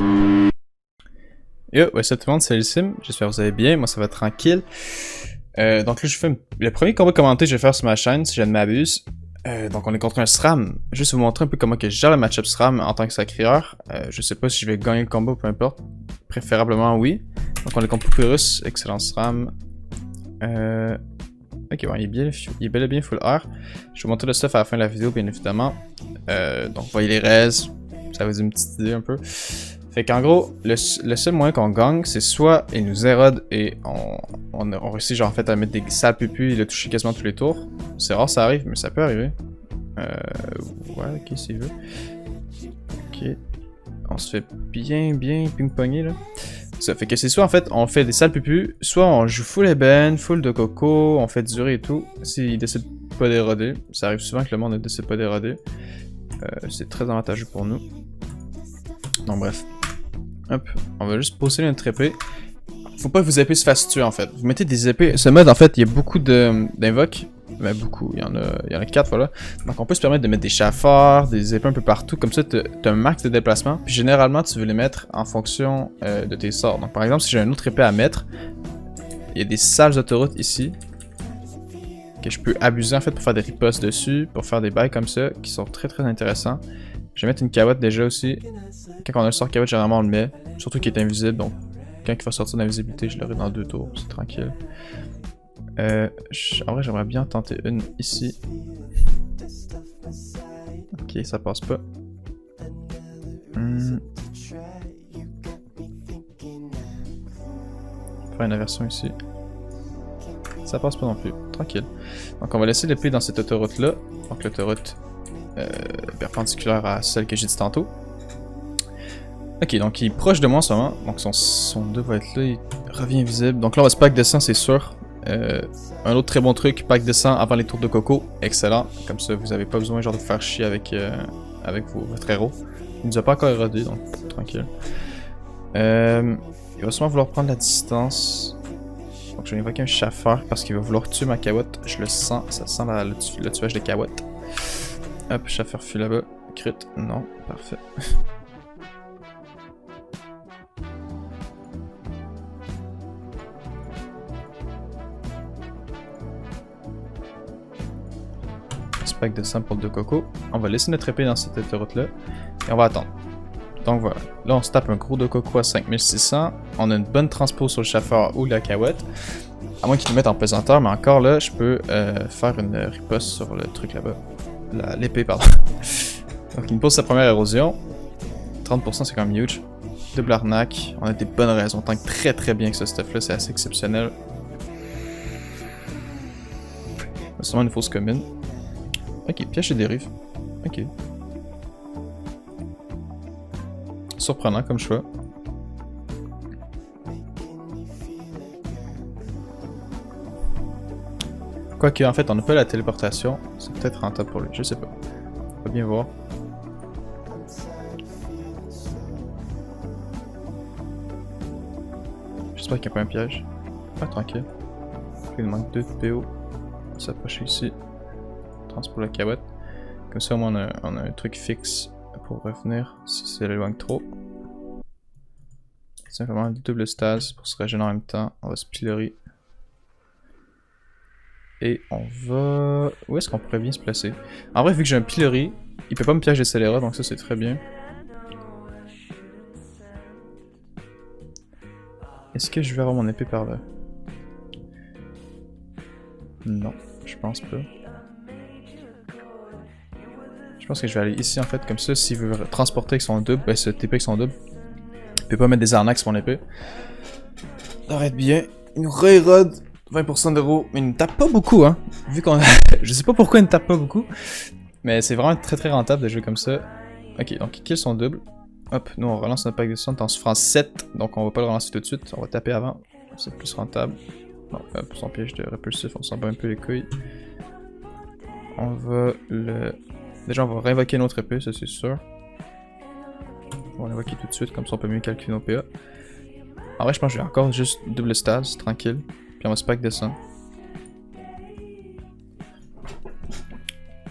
Yo, ouais, salut tout le monde, c'est Sim. J'espère que vous allez bien. Moi, ça va tranquille. Donc là, je fais le premier combat commenté que je vais faire sur ma chaîne, si je ne m'abuse. Donc, on est contre un SRAM. Juste vous montrer un peu comment que je gère le match-up SRAM en tant que sacrieur. Je sais pas si je vais gagner le combat ou peu importe. Préférablement, oui. Donc, on est contre Poupérus. Excellent SRAM. Ok, ouais, il est bel et bien full R. Je vais vous montrer le stuff à la fin de la vidéo, bien évidemment. Donc, vous voyez les res. Ça vous donne une petite idée un peu. Fait qu'en gros, le seul moyen qu'on gagne, c'est soit il nous érode et on réussit genre en fait à mettre des sales pupus et le toucher quasiment tous les tours. C'est rare ça arrive, mais ça peut arriver. Ouais, ok, s'il veut. Ok. On se fait bien ping-pongner là. Ça fait que c'est soit en fait on fait des sales pupus, soit on joue full ébène, full de coco, on fait durer et tout. S'il décide pas d'éroder, ça arrive souvent que le monde ne décide pas d'éroder. C'est très avantageux pour nous. Donc bref. Hop, on va juste poser notre épée. Faut pas que vos épées se fassent tuer en fait. Vous mettez des épées. Ce mode en fait, il y a beaucoup d'invoques. Ben beaucoup, il y en a 4 voilà. Donc on peut se permettre de mettre des chafards, des épées un peu partout. Comme ça, t'as un max de déplacement. Puis généralement, tu veux les mettre en fonction de tes sorts. Donc par exemple, si j'ai une autre épée à mettre, il y a des salles autoroutes ici. Que je peux abuser en fait pour faire des ripostes dessus. Pour faire des bails comme ça, qui sont très intéressants. Je vais mettre une carotte déjà aussi. Quand on a le sort carotte, généralement on le met. Surtout qu'il est invisible, donc quand il va sortir d'invisibilité, je l'aurai dans 2 tours, c'est tranquille. En vrai, j'aimerais bien tenter une ici. Ok, ça passe pas. Faire une inversion ici. Ça passe pas non plus, tranquille. Donc on va laisser l'épée dans cette autoroute là. Donc l'autoroute perpendiculaire à celle que j'ai dit tantôt. Ok, donc il est proche de moi en ce moment. Donc son 2 va être là, il revient visible. Donc là on va se pack de sang, c'est sûr. Un autre très bon truc, pack de sang avant les tours de coco. Excellent. Comme ça, vous avez pas besoin genre de faire chier avec votre héros. Il nous a pas encore érodé, donc tranquille. Il va sûrement vouloir prendre la distance. Donc je vais invoquer un chauffeur parce qu'il va vouloir tuer ma cawotte. Je le sens, ça sent le tuage de cawotte. Hop, chauffeur fuit là-bas. Crit, non, parfait. Pack de sang pour le 2 coco. On va laisser notre épée dans cette autoroute là et on va attendre. Donc voilà, là on se tape un gros 2 coco à 5600. On a une bonne transpo sur le chauffeur ou la cahuète. À moins qu'ils nous mettent en pesanteur, mais encore là, je peux faire une riposte sur le truc là-bas. L'épée, pardon. Donc il me pose sa première érosion. 30% c'est quand même huge. Double arnaque. On a des bonnes raisons. On tank très bien que ce stuff là, c'est assez exceptionnel. C'est sûrement une fausse commune. Ok, piège et dérive. Ok. Surprenant comme choix. Quoique, en fait, on n'a pas la téléportation. C'est peut-être rentable pour lui, je sais pas. On va bien voir. J'espère qu'il n'y a pas un piège. Ah, tranquille. Il nous manque 2 de PO. On va s'approcher ici. Pour la cabotte. Comme ça, au moins, on a un truc fixe pour revenir si c'est l'éloigne trop. Simplement double stase pour se régénérer en même temps. On va se pilori. Et on va... Où est-ce qu'on pourrait bien se placer? En vrai, vu que j'ai un pilori, il peut pas me piège des scélérats, donc ça c'est très bien. Est-ce que je vais avoir mon épée par là? Non, je pense pas. Je pense que je vais aller ici en fait, comme ça, s'il veut transporter avec son double, ben ce TP avec son double, il peut pas mettre des arnaques sur mon épée. Arrête bien, il nous re-érode 20% d'euros, mais il ne tape pas beaucoup hein, vu qu'on... Je sais pas pourquoi il ne tape pas beaucoup, mais c'est vraiment très rentable de jouer comme ça. Ok, donc il kill son double, hop, nous on relance notre pack de son en souffrance 7, donc on va pas le relancer tout de suite, on va taper avant, c'est plus rentable. Bon, hop, son piège de répulsif, on s'en bat un peu les couilles. On va le... Déjà, on va réinvoquer notre épée, ça c'est sûr. On va l'invoquer tout de suite, comme ça on peut mieux calculer nos PA. En vrai, je pense que je vais encore juste double stase, tranquille. Puis on va se pack de sang.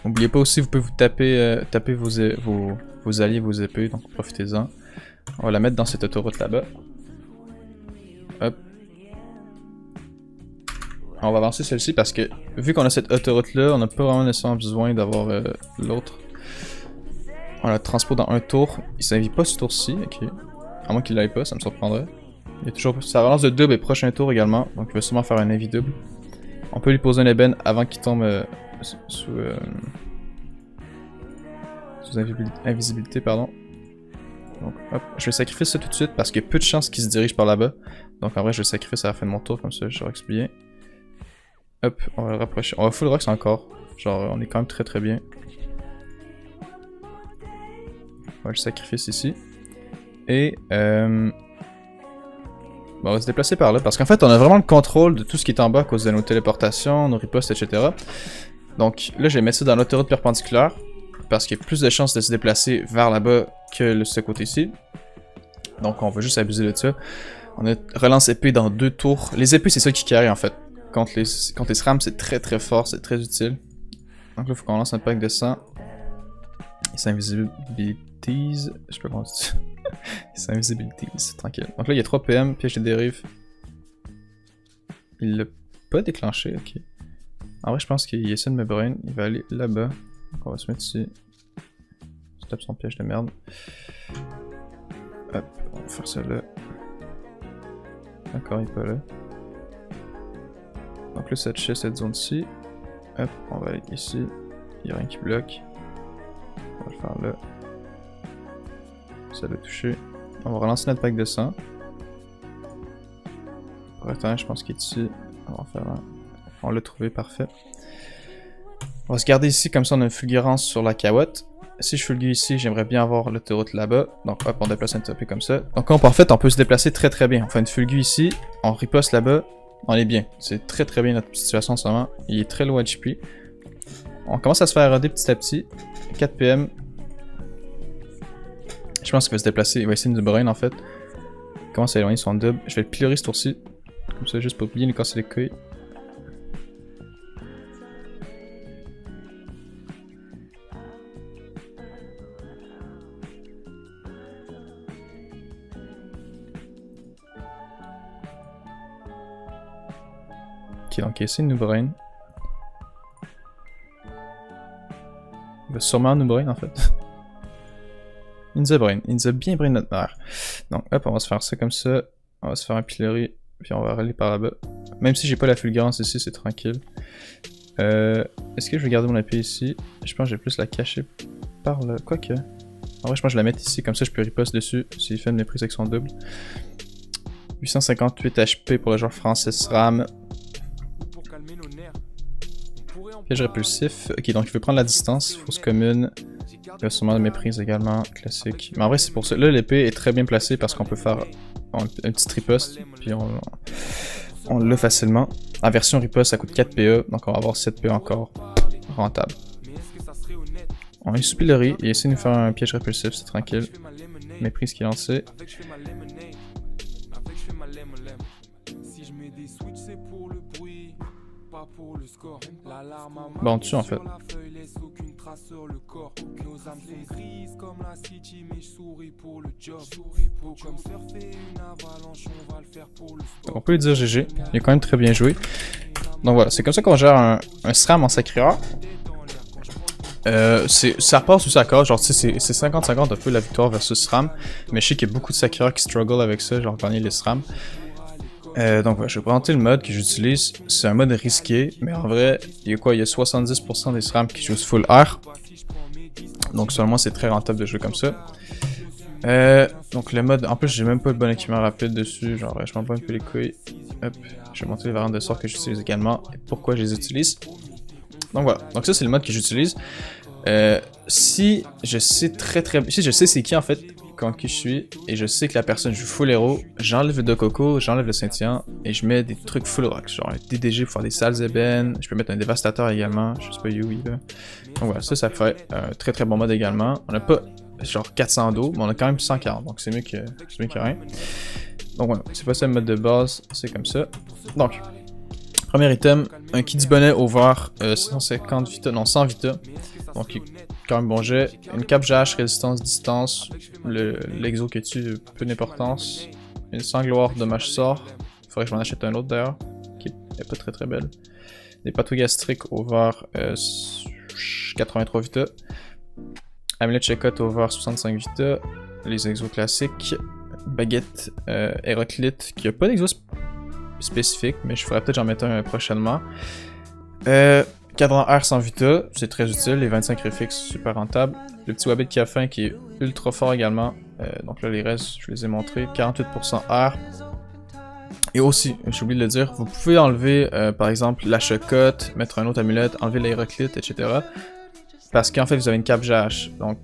N'oubliez pas aussi, vous pouvez vous taper vos vos alliés, vos épées, donc profitez-en. On va la mettre dans cette autoroute là-bas. Hop. On va avancer celle-ci parce que vu qu'on a cette autoroute là, on n'a pas vraiment nécessairement besoin d'avoir l'autre. On la transport dans un tour. Il s'invite pas ce tour-ci, ok. À moins qu'il l'aille pas, ça me surprendrait. Il y a toujours sa relance de double et prochain tour également, donc il va sûrement faire un avis double. On peut lui poser un ébène avant qu'il tombe sous invisibilité, pardon. Donc hop, je vais sacrifier ça tout de suite parce qu'il y a peu de chances qu'il se dirige par là-bas. Donc en vrai je vais le sacrifier à la fin de mon tour, comme ça j'aurai bien. Hop, on va le rapprocher. On va full rocks encore. Genre on est quand même très bien. On va le sacrifier ici. Et bon, on va se déplacer par là parce qu'en fait on a vraiment le contrôle de tout ce qui est en bas à cause de nos téléportations, nos ripostes, etc. Donc là je vais mettre ça dans l'autoroute perpendiculaire parce qu'il y a plus de chances de se déplacer vers là-bas que ce côté-ci. Donc on va juste abuser de ça. On a relance épée dans 2 tours. Les épées c'est ça qui carry en fait. Contre les SRAM c'est très fort, c'est très utile. Donc là il faut qu'on lance un pack de sang. Et c'est invisibilities. Je sais pas comment on dit ça. C'est invisibilities, c'est tranquille. Donc là il y a 3 PM, piège de dérive. Il l'a pas déclenché, ok. En vrai je pense qu'il essaie de me brain, il va aller là-bas. Donc on va se mettre ici. Je tape son piège de merde. Hop, on va faire ça là. D'accord, il est pas là. Donc là ça touche cette zone-ci. Hop, on va aller ici. Il n'y a rien qui bloque. On va le faire là. Ça doit toucher. On va relancer notre pack de sang. Pour être je pense qu'il est ici. On va en faire un. On l'a trouvé, parfait. On va se garder ici, comme ça on a une fulgurance sur la carotte. Si je fulgure ici, j'aimerais bien avoir l'autoroute là-bas. Donc hop, on déplace un petit peu comme ça. Donc en fait, on peut se déplacer très bien. On fait une fulgure ici, on riposte là-bas, on est bien. C'est très bien notre situation en ce moment. Il est très low HP. On commence à se faire éroder petit à petit. 4 PM. Je pense qu'il va se déplacer, il va essayer de nous brain en fait. Il commence à éloigner son double. Je vais le pillory ce tour-ci. Comme ça, juste pour bien lui casser les couilles. Ok, donc il essaie de nous brain. Il va sûrement nous brain en fait. Il nous a brain, il nous a bien brain notre mère. Donc hop, on va se faire ça comme ça. On va se faire un pilori, puis on va aller par là-bas. Même si j'ai pas la fulgurance ici, c'est tranquille. Est-ce que je vais garder mon épée ici? Je pense que je vais plus la cacher par le... Quoique... En vrai, je pense que je vais la mettre ici, comme ça je peux riposte dessus s'il fait une méprise avec son double. 858 HP pour le joueur français SRAM. Piège répulsif. Ok, donc il veut prendre la distance, fausse commune. Il y a sûrement de méprise également, classique. Mais en vrai, c'est pour ça. Là, l'épée est très bien placée parce qu'on peut faire un petit riposte, puis on l'a facilement. En version riposte, ça coûte 4 PE, donc on va avoir 7 PE encore. Rentable. On a eu pilori, il essaie de nous faire un piège répulsif, c'est tranquille. Méprise qui est lancé. Bon, on tue en fait. Donc on peut lui dire GG, il est quand même très bien joué. Donc voilà, c'est comme ça qu'on gère un SRAM en Sakura. Ça passe ou ça casse, genre tu sais c'est 50-50 un peu la victoire versus SRAM. Mais je sais qu'il y a beaucoup de Sakura qui struggle avec ça, genre gagner les SRAM. Donc voilà, je vais présenter le mode que j'utilise. C'est un mode risqué, mais en vrai, il y a quoi? Il y a 70% des SRAM qui jouent full air. Donc selon moi, c'est très rentable de jouer comme ça. Donc le mode, en plus j'ai même pas le bon équipement rapide dessus, genre je m'en bats un peu les couilles. Hop, je vais montrer les variantes de sort que j'utilise également et pourquoi je les utilise. Donc voilà, donc ça c'est le mode que j'utilise. Si je sais si je sais c'est qui en fait, quand qui je suis, et je sais que la personne joue full héros, j'enlève le Dokoko, j'enlève le scintillant, et je mets des trucs full rock, genre un DDG pour faire des sales ébènes, je peux mettre un dévastateur également, je sais pas où il va. Donc voilà, ça fait un très bon mode également. On n'a pas genre 400 d'eau, mais on a quand même 140, donc c'est mieux que rien. Donc voilà, c'est pas ça le mode de base, c'est comme ça. Donc, premier item, un kit du bonnet over 150 vita, non 100 vita. Donc quand même bon jet. Une cape GH, résistance, distance. L'exo que tue, peu d'importance. Une sangloire, dommage sort. Faudrait que je m'en achète un autre d'ailleurs, qui est pas très belle. Des patouilles gastriques over 83 vita. Amulette Checkot over 65 vita. Les exos classiques. Baguette Héroclite, qui a pas d'exo spécifique, mais je ferais peut-être j'en mettre un prochainement. Cadran R sans vita, c'est très utile. Les 25 réfixes, super rentable. Le petit Wabbit Cafin qui est ultra fort également. Donc là, les restes, je les ai montrés. 48% R. Et aussi, j'ai oublié de le dire, vous pouvez enlever par exemple la chocotte, mettre un autre amulette, enlever l'Héroclite, etc. Parce qu'en fait, vous avez une cape GH. Donc,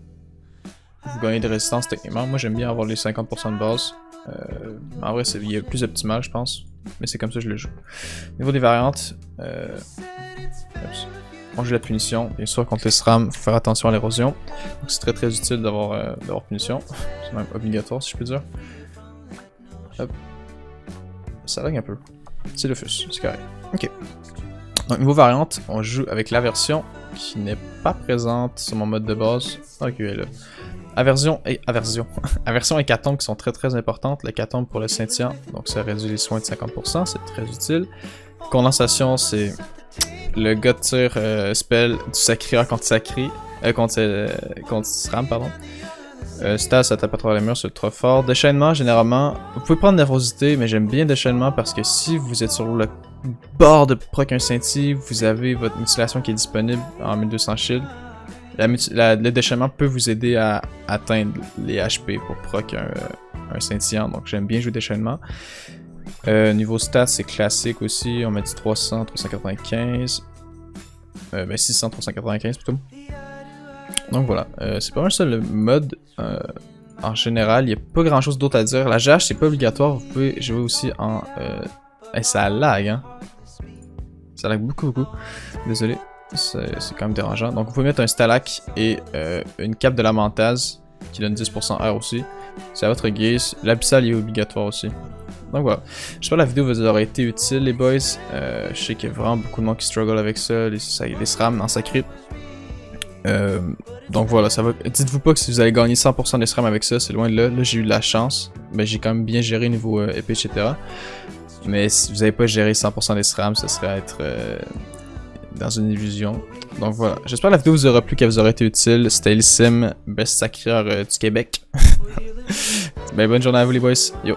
vous gagnez des résistances techniquement. Moi, j'aime bien avoir les 50% de base. En vrai, il est plus optimal, je pense. Mais c'est comme ça que je le joue. Au niveau des variantes, on joue la punition. Bien sûr, contre les SRAM, il faut faire attention à l'érosion. Donc, c'est très utile d'avoir punition. C'est même obligatoire, si je peux dire. Hop. Ça lag un peu. C'est le fus, c'est correct. Ok. Donc, niveau variante, on joue avec l'aversion qui n'est pas présente sur mon mode de base. Ok, elle est là. Aversion et aversion et hécatombe qui sont très importantes. L'hécatombe pour le scintillant, donc ça réduit les soins de 50%, c'est très utile. Condensation, c'est le gars de tir spell du Sacrieur contre Sacré, contre SRAM, pardon. Stas, ça tape à travers les murs, c'est trop fort. Déchaînement, généralement, vous pouvez prendre nervosité, mais j'aime bien déchaînement parce que si vous êtes sur le bord de proc un scintille, vous avez votre mutilation qui est disponible en 1200 shield. Le déchaînement peut vous aider à atteindre les HP pour proc un scintillant, donc j'aime bien jouer déchaînement. Niveau stats, c'est classique aussi, on met du 300, 395, 600, 395 plutôt. Donc voilà, c'est pas mal ça le mode en général, il n'y a pas grand chose d'autre à dire. La GH c'est pas obligatoire, vous pouvez jouer aussi en... ça lag hein, ça lag beaucoup, désolé. C'est quand même dérangeant. Donc vous pouvez mettre un Stalac et une cape de la Mentase qui donne 10% R aussi. C'est à votre guise. L'abyssal est obligatoire aussi. Donc voilà. J'espère que la vidéo vous aura été utile les boys. Je sais qu'il y a vraiment beaucoup de monde qui struggle avec ça. Les SRAM en sacré. Donc voilà, ça va. Dites-vous pas que si vous allez gagner 100% des SRAM avec ça, c'est loin de là. Là j'ai eu de la chance. Mais j'ai quand même bien géré niveau épée, etc. Mais si vous n'avez pas géré 100% des SRAM, ce serait être... dans une illusion. Donc voilà, j'espère que la vidéo vous aura plu, qu'elle vous aura été utile. C'était Sim, best sacreur du Québec. Ben bonne journée à vous les boys, yo!